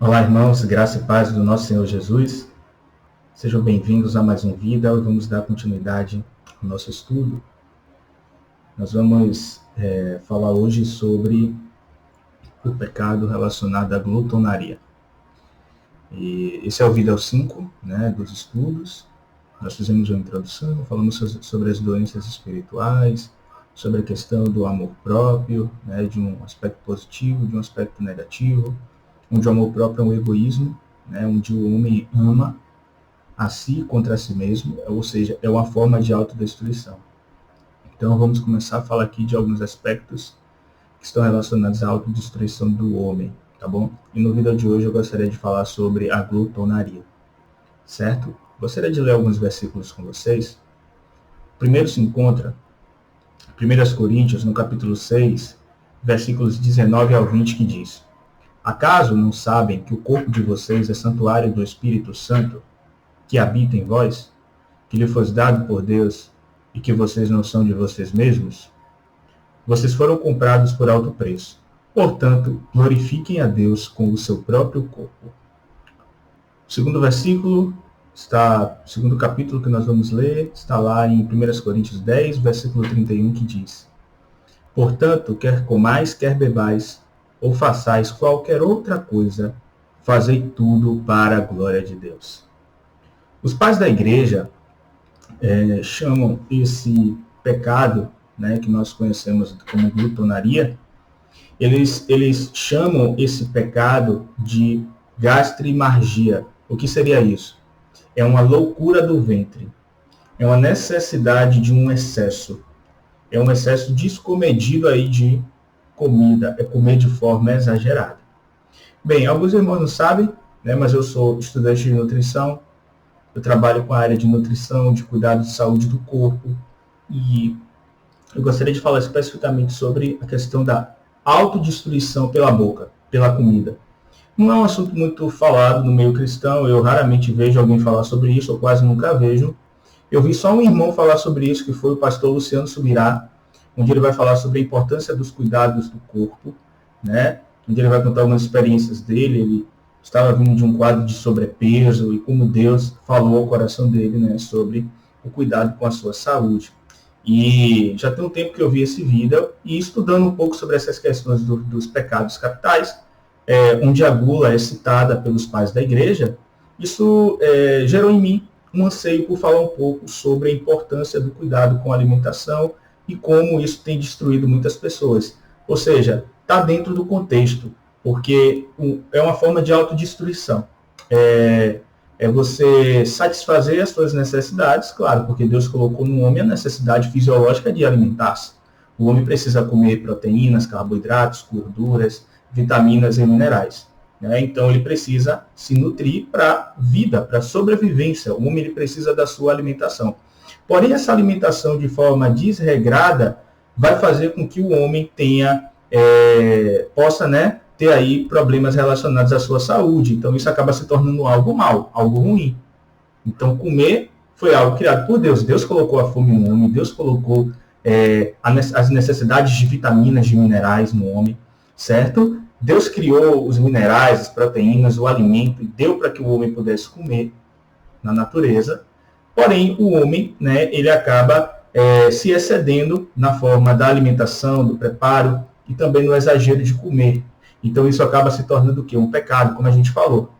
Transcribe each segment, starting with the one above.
Olá, irmãos, graça e paz do nosso Senhor Jesus. Sejam bem-vindos a mais um Vida. Hoje vamos dar continuidade ao nosso estudo. Nós vamos falar hoje sobre o pecado relacionado à glutonaria. E esse é o Vida 5, dos estudos. Nós fizemos uma introdução, falamos sobre as doenças espirituais, sobre a questão do amor próprio, de um aspecto positivo, de um aspecto negativo, onde o amor próprio é um egoísmo, onde o homem ama a si contra si mesmo, ou seja, é uma forma de autodestruição. Então vamos começar a falar aqui de alguns aspectos que estão relacionados à autodestruição do homem, tá bom? E no vídeo de hoje eu gostaria de falar sobre a glutonaria, certo? Gostaria de ler alguns versículos com vocês. Primeiro se encontra 1 Coríntios, no capítulo 6, versículos 19 ao 20, que diz: Acaso não sabem que o corpo de vocês é santuário do Espírito Santo, que habita em vós, que lhe foi dado por Deus, e que vocês não são de vocês mesmos? Vocês foram comprados por alto preço. Portanto, glorifiquem a Deus com o seu próprio corpo. O segundo versículo, o segundo capítulo que nós vamos ler, está lá em 1 Coríntios 10, versículo 31, que diz: Portanto, quer comais, quer bebais, ou façais qualquer outra coisa, fazei tudo para a glória de Deus. Os pais da igreja chamam esse pecado, que nós conhecemos como glutonaria, eles chamam esse pecado de gastrimargia. O que seria isso? É uma loucura do ventre, é uma necessidade de um excesso, é um excesso descomedido aí de comida, é comer de forma exagerada. Bem, alguns irmãos não sabem, mas eu sou estudante de nutrição, eu trabalho com a área de nutrição, de cuidado de saúde do corpo, e eu gostaria de falar especificamente sobre a questão da autodestruição pela boca, pela comida. Não é um assunto muito falado no meio cristão, eu raramente vejo alguém falar sobre isso, ou quase nunca vejo. Eu vi só um irmão falar sobre isso, que foi o pastor Luciano Subirá, onde ele vai falar sobre a importância dos cuidados do corpo, onde ele vai contar algumas experiências dele. Ele estava vindo de um quadro de sobrepeso e como Deus falou ao coração dele, sobre o cuidado com a sua saúde. E já tem um tempo que eu vi esse vídeo e estudando um pouco sobre essas questões dos pecados capitais, onde a gula é citada pelos pais da igreja, isso gerou em mim um anseio por falar um pouco sobre a importância do cuidado com a alimentação e como isso tem destruído muitas pessoas. Ou seja, está dentro do contexto, porque é uma forma de autodestruição. É você satisfazer as suas necessidades, claro, porque Deus colocou no homem a necessidade fisiológica de alimentar-se. O homem precisa comer proteínas, carboidratos, gorduras, vitaminas e minerais. Então, ele precisa se nutrir para vida, para sobrevivência. O homem ele precisa da sua alimentação. Porém, essa alimentação de forma desregrada vai fazer com que o homem possa ter aí problemas relacionados à sua saúde. Então, isso acaba se tornando algo mal, algo ruim. Então, comer foi algo criado por Deus. Deus colocou a fome no homem, Deus colocou as necessidades de vitaminas, de minerais no homem, certo? Deus criou os minerais, as proteínas, o alimento, e deu para que o homem pudesse comer na natureza. Porém, o homem, ele acaba se excedendo na forma da alimentação, do preparo e também no exagero de comer. Então, isso acaba se tornando o quê? Um pecado, como a gente falou.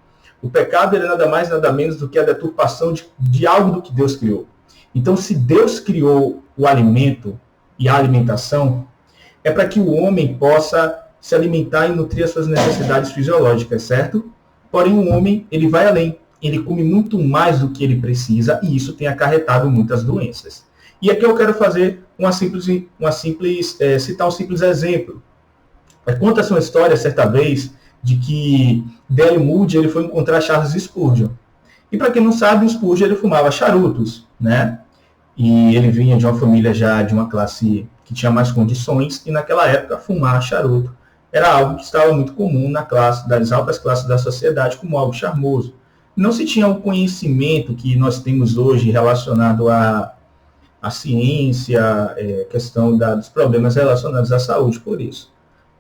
O pecado ele é nada mais, nada menos do que a deturpação de algo do que Deus criou. Então, se Deus criou o alimento e a alimentação, é para que o homem possa se alimentar e nutrir as suas necessidades fisiológicas, certo? Porém, o homem, ele vai além. Ele come muito mais do que ele precisa e isso tem acarretado muitas doenças. E aqui eu quero fazer citar um simples exemplo. Conta-se uma história, certa vez, de que D.L. Moody ele foi encontrar Charles Spurgeon. E para quem não sabe, o Spurgeon ele fumava charutos, E ele vinha de uma família já de uma classe que tinha mais condições, e naquela época fumar charuto era algo que estava muito comum das altas classes da sociedade, como algo charmoso. Não se tinha o conhecimento que nós temos hoje relacionado à ciência, questão dos problemas relacionados à saúde por isso.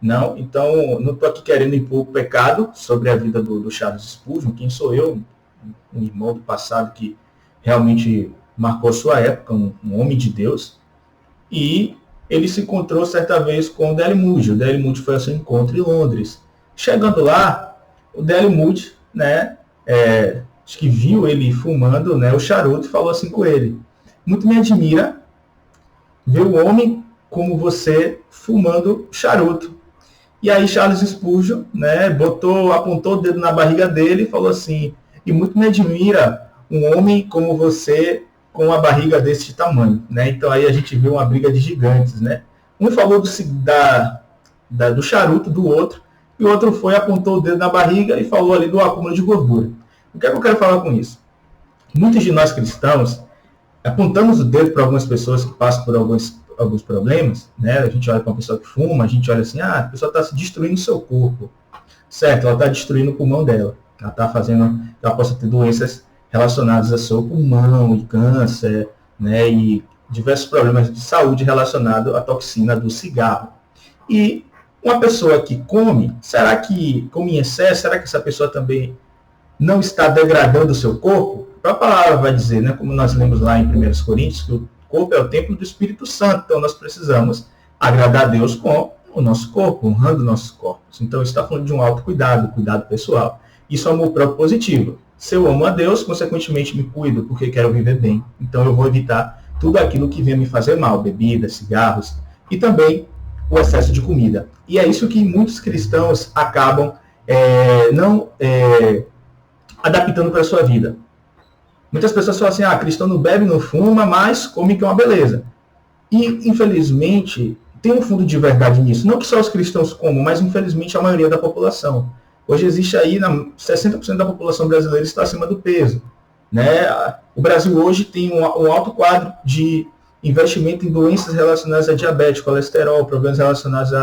Não, então, não estou aqui querendo impor o pecado sobre a vida do Charles Spurgeon. Quem sou eu? Um irmão do passado que realmente marcou sua época, um homem de Deus. E ele se encontrou certa vez com o D.L. Moody. O D.L. Moody foi ao seu encontro em Londres. Chegando lá, o D.L. Moody, né, acho que viu ele fumando, né, o charuto e falou assim com ele: muito me admira ver um homem como você fumando charuto. E aí Charles Spurgeon, né, apontou o dedo na barriga dele e falou assim: e muito me admira um homem como você com uma barriga desse tamanho, né? Então aí a gente viu uma briga de gigantes, né? Um falou do charuto do outro, e o outro apontou o dedo na barriga e falou ali do acúmulo de gordura. O que é que eu quero falar com isso? Muitos de nós cristãos apontamos o dedo para algumas pessoas que passam por alguns problemas, né? A gente olha para uma pessoa que fuma, a gente olha assim: a pessoa está se destruindo o seu corpo, certo? Ela está destruindo o pulmão dela, ela está fazendo que ela possa ter doenças relacionadas ao seu pulmão, e câncer, né? E diversos problemas de saúde relacionados à toxina do cigarro. E uma pessoa que come, será que come em excesso? Será que essa pessoa também não está degradando o seu corpo? A palavra vai dizer, né, como nós lemos lá em 1 Coríntios, que o corpo é o templo do Espírito Santo. Então nós precisamos agradar a Deus com o nosso corpo, honrando nossos corpos. Então isso está falando de um autocuidado, cuidado pessoal. Isso é amor próprio positivo. Se eu amo a Deus, consequentemente me cuido, porque quero viver bem. Então eu vou evitar tudo aquilo que venha me fazer mal, bebidas, cigarros, e também o excesso de comida. E é isso que muitos cristãos acabam não adaptando para a sua vida. Muitas pessoas falam assim: cristão não bebe, não fuma, mas come que é uma beleza. E, infelizmente, tem um fundo de verdade nisso. Não que só os cristãos comam, mas, infelizmente, a maioria da população. Hoje existe aí, 60% da população brasileira está acima do peso, né? O Brasil hoje tem um alto quadro de investimento em doenças relacionadas a diabetes, colesterol, problemas relacionados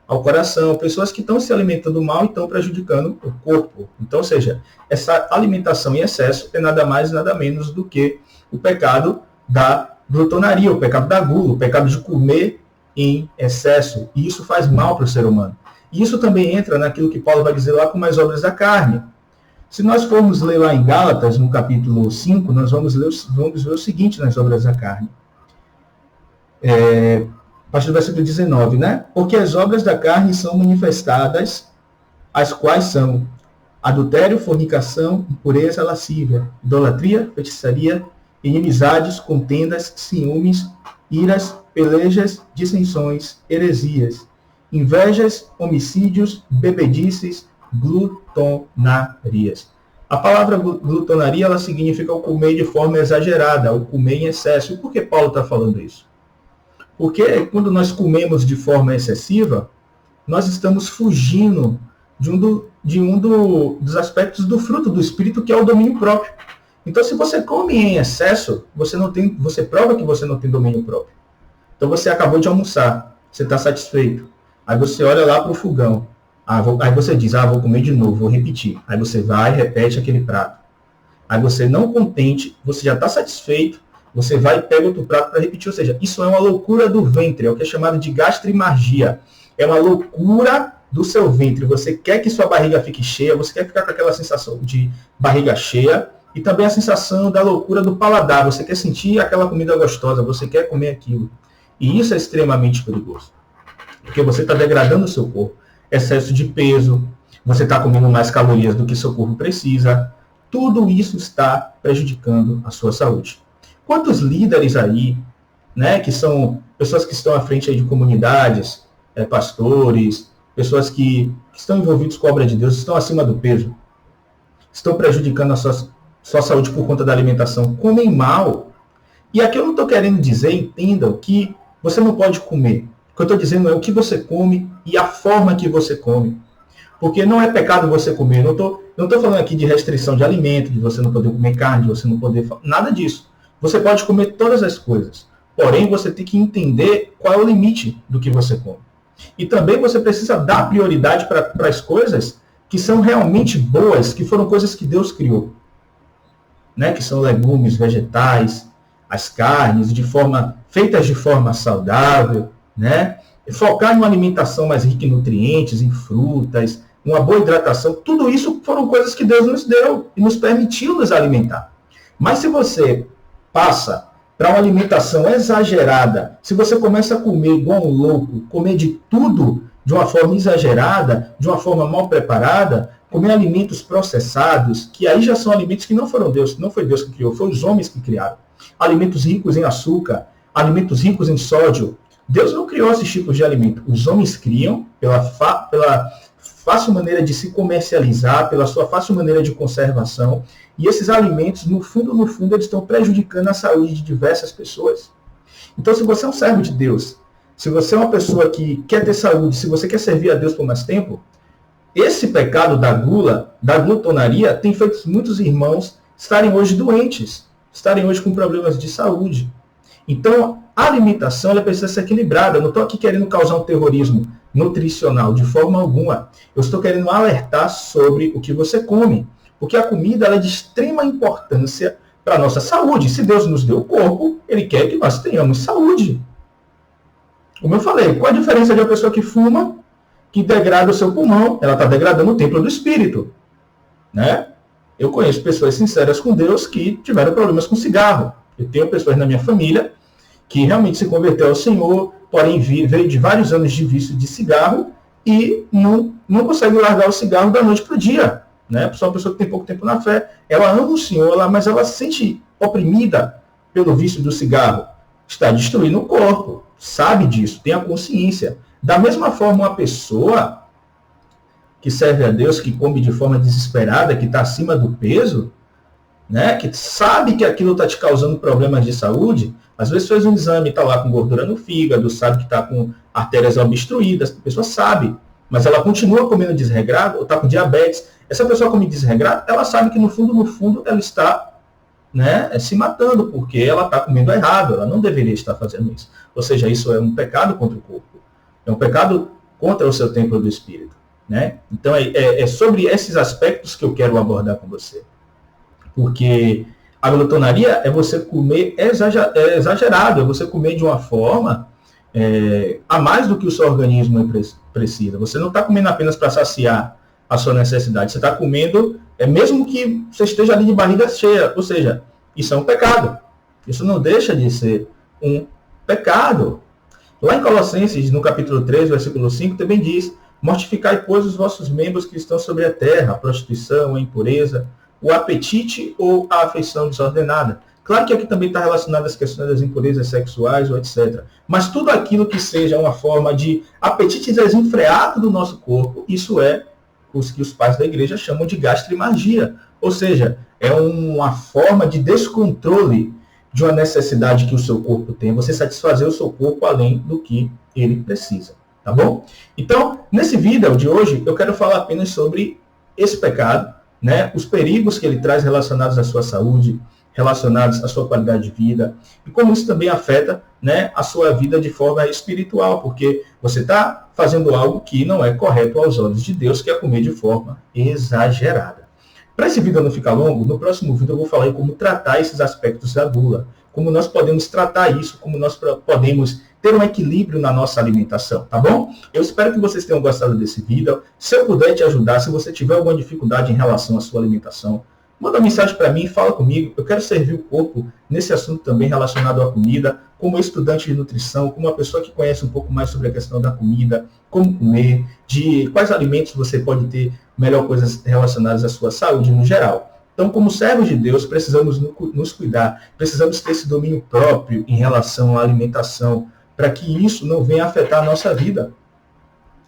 ao coração, pessoas que estão se alimentando mal e estão prejudicando o corpo. Então, ou seja, essa alimentação em excesso é nada mais e nada menos do que o pecado da glutonaria, o pecado da gula, o pecado de comer em excesso. E isso faz mal para o ser humano. E isso também entra naquilo que Paulo vai dizer lá com as obras da carne. Se nós formos ler lá em Gálatas, no capítulo 5, nós vamos ver o seguinte nas obras da carne. A partir do versículo 19, né? Porque as obras da carne são manifestadas, as quais são adultério, fornicação, impureza, lascívia, idolatria, feitiçaria, inimizades, contendas, ciúmes, iras, pelejas, dissensões, heresias, invejas, homicídios, bebedices, glutonarias. A palavra glutonaria, ela significa o comer de forma exagerada, o comer em excesso. E por que Paulo está falando isso? Porque quando nós comemos de forma excessiva, nós estamos fugindo de um dos aspectos do fruto do Espírito, que é o domínio próprio. Então, se você come em excesso, você prova que você não tem domínio próprio. Então, você acabou de almoçar, você está satisfeito. Aí você olha lá para o fogão. Aí você diz: vou comer de novo, vou repetir. Aí você vai e repete aquele prato. Aí você, não contente, você já está satisfeito, você vai e pega outro prato para repetir. Ou seja, isso é uma loucura do ventre, é o que é chamado de gastrimargia. É uma loucura do seu ventre. Você quer que sua barriga fique cheia, você quer ficar com aquela sensação de barriga cheia, e também a sensação da loucura do paladar. Você quer sentir aquela comida gostosa, você quer comer aquilo. E isso é extremamente perigoso, porque você está degradando o seu corpo. Excesso de peso, você está comendo mais calorias do que seu corpo precisa. Tudo isso está prejudicando a sua saúde. Quantos líderes aí, né, que são pessoas que estão à frente aí de comunidades, pastores, pessoas que estão envolvidos com a obra de Deus, estão acima do peso, estão prejudicando a sua saúde por conta da alimentação, comem mal. E aqui eu não estou querendo dizer, entendam, que você não pode comer. O que eu estou dizendo é o que você come e a forma que você come. Porque não é pecado você comer. Não estou falando aqui de restrição de alimento, de você não poder comer carne, de você não poder... Nada disso. Você pode comer todas as coisas. Porém, você tem que entender qual é o limite do que você come. E também você precisa dar prioridade para as coisas que são realmente boas, que foram coisas que Deus criou. Né? Que são legumes, vegetais, as carnes, feitas de forma saudável, né? focar em uma alimentação mais rica em nutrientes, em frutas, uma boa hidratação, tudo isso foram coisas que Deus nos deu e nos permitiu nos alimentar. Mas se você passa para uma alimentação exagerada, se você começa a comer igual um louco, comer de tudo de uma forma exagerada, de uma forma mal preparada, comer alimentos processados, que aí já são alimentos que não foram Deus, não foi Deus que criou, foi os homens que criaram. Alimentos ricos em açúcar, alimentos ricos em sódio. Deus não criou esses tipos de alimento. Os homens criam pela fácil maneira de se comercializar, pela sua fácil maneira de conservação. E esses alimentos, no fundo, eles estão prejudicando a saúde de diversas pessoas. Então, se você é um servo de Deus, se você é uma pessoa que quer ter saúde, se você quer servir a Deus por mais tempo, esse pecado da gula, da glutonaria, tem feito muitos irmãos estarem hoje doentes, estarem hoje com problemas de saúde. Então, a alimentação ela precisa ser equilibrada. Eu não estou aqui querendo causar um terrorismo nutricional de forma alguma. Eu estou querendo alertar sobre o que você come. Porque a comida ela é de extrema importância para a nossa saúde. Se Deus nos deu o corpo, Ele quer que nós tenhamos saúde. Como eu falei, qual a diferença de uma pessoa que fuma, que degrada o seu pulmão? Ela está degradando o templo do espírito. Né? Eu conheço pessoas sinceras com Deus que tiveram problemas com cigarro. Eu tenho pessoas na minha família que realmente se converteu ao Senhor, porém veio de vários anos de vício de cigarro e não consegue largar o cigarro da noite para o dia. Né? Só uma pessoa que tem pouco tempo na fé, ela ama o Senhor, mas ela se sente oprimida pelo vício do cigarro. Está destruindo o corpo, sabe disso, tem a consciência. Da mesma forma, uma pessoa que serve a Deus, que come de forma desesperada, que está acima do peso, né, que sabe que aquilo está te causando problemas de saúde, às vezes fez um exame, está lá com gordura no fígado, sabe que está com artérias obstruídas, a pessoa sabe, mas ela continua comendo desregrado, ou está com diabetes. Essa pessoa come desregrado, ela sabe que no fundo, ela está, né, se matando, porque ela está comendo errado, ela não deveria estar fazendo isso. Ou seja, isso é um pecado contra o corpo, é um pecado contra o seu templo do espírito. Né? Então, é sobre esses aspectos que eu quero abordar com você. Porque a glutonaria é você comer exagerado, é você comer de uma forma a mais do que o seu organismo precisa. Você não está comendo apenas para saciar a sua necessidade, você está comendo, mesmo que você esteja ali de barriga cheia, ou seja, isso é um pecado. Isso não deixa de ser um pecado. Lá em Colossenses, no capítulo 3, versículo 5, também diz: mortificai, pois, os vossos membros que estão sobre a terra, a prostituição, a impureza, o apetite ou a afeição desordenada. Claro que aqui também está relacionado às questões das impurezas sexuais ou etc. Mas tudo aquilo que seja uma forma de apetite desenfreado do nosso corpo, isso é os que os pais da igreja chamam de gastrimagia. Ou seja, é uma forma de descontrole de uma necessidade que o seu corpo tem, você satisfazer o seu corpo além do que ele precisa. Tá bom? Então, nesse vídeo de hoje, eu quero falar apenas sobre esse pecado, né? Os perigos que ele traz relacionados à sua saúde, relacionados à sua qualidade de vida, e como isso também afeta, né, a sua vida de forma espiritual, porque você está fazendo algo que não é correto aos olhos de Deus, que é comer de forma exagerada. Para esse vídeo não ficar longo, no próximo vídeo eu vou falar em como tratar esses aspectos da gula, como nós podemos tratar isso, como nós podemos ter um equilíbrio na nossa alimentação, tá bom? Eu espero que vocês tenham gostado desse vídeo. Se eu puder te ajudar, se você tiver alguma dificuldade em relação à sua alimentação, manda uma mensagem para mim, fala comigo. Eu quero servir o corpo nesse assunto também relacionado à comida, como estudante de nutrição, como uma pessoa que conhece um pouco mais sobre a questão da comida, como comer, de quais alimentos você pode ter melhor coisas relacionadas à sua saúde no geral. Então, como servos de Deus, precisamos nos cuidar, precisamos ter esse domínio próprio em relação à alimentação, para que isso não venha afetar a nossa vida.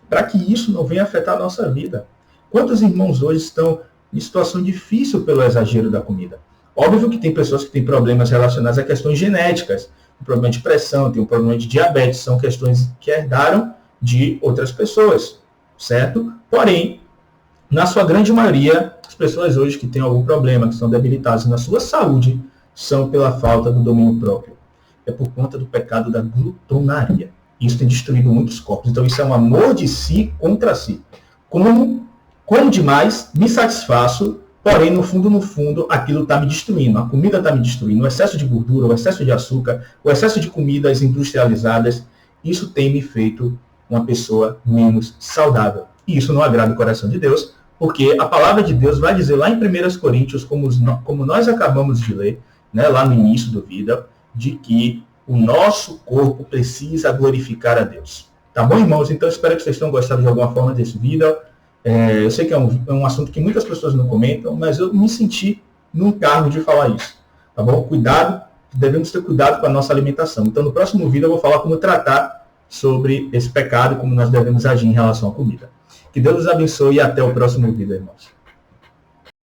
Para que isso não venha afetar a nossa vida. Quantos irmãos hoje estão em situação difícil pelo exagero da comida? Óbvio que tem pessoas que têm problemas relacionados a questões genéticas, um problema de pressão, tem um problema de diabetes, são questões que herdaram de outras pessoas, certo? Porém, na sua grande maioria, as pessoas hoje que têm algum problema, que são debilitadas na sua saúde, são pela falta do domínio próprio. É por conta do pecado da glutonaria. Isso tem destruído muitos corpos. Então, isso é um amor de si contra si. Como demais, me satisfaço, porém, no fundo, aquilo está me destruindo. A comida está me destruindo. O excesso de gordura, o excesso de açúcar, o excesso de comidas industrializadas, isso tem me feito uma pessoa menos saudável. E isso não agrada o coração de Deus, porque a palavra de Deus vai dizer lá em 1 Coríntios, como nós acabamos de ler, né, lá no início do vídeo, de que o nosso corpo precisa glorificar a Deus. Tá bom, irmãos? Então, espero que vocês tenham gostado de alguma forma desse vídeo. Eu sei que é um assunto que muitas pessoas não comentam, mas eu me senti num cargo de falar isso. Tá bom? Cuidado, devemos ter cuidado com a nossa alimentação. Então, no próximo vídeo eu vou falar como tratar sobre esse pecado e como nós devemos agir em relação à comida. Que Deus os abençoe e até o próximo vídeo, irmãos.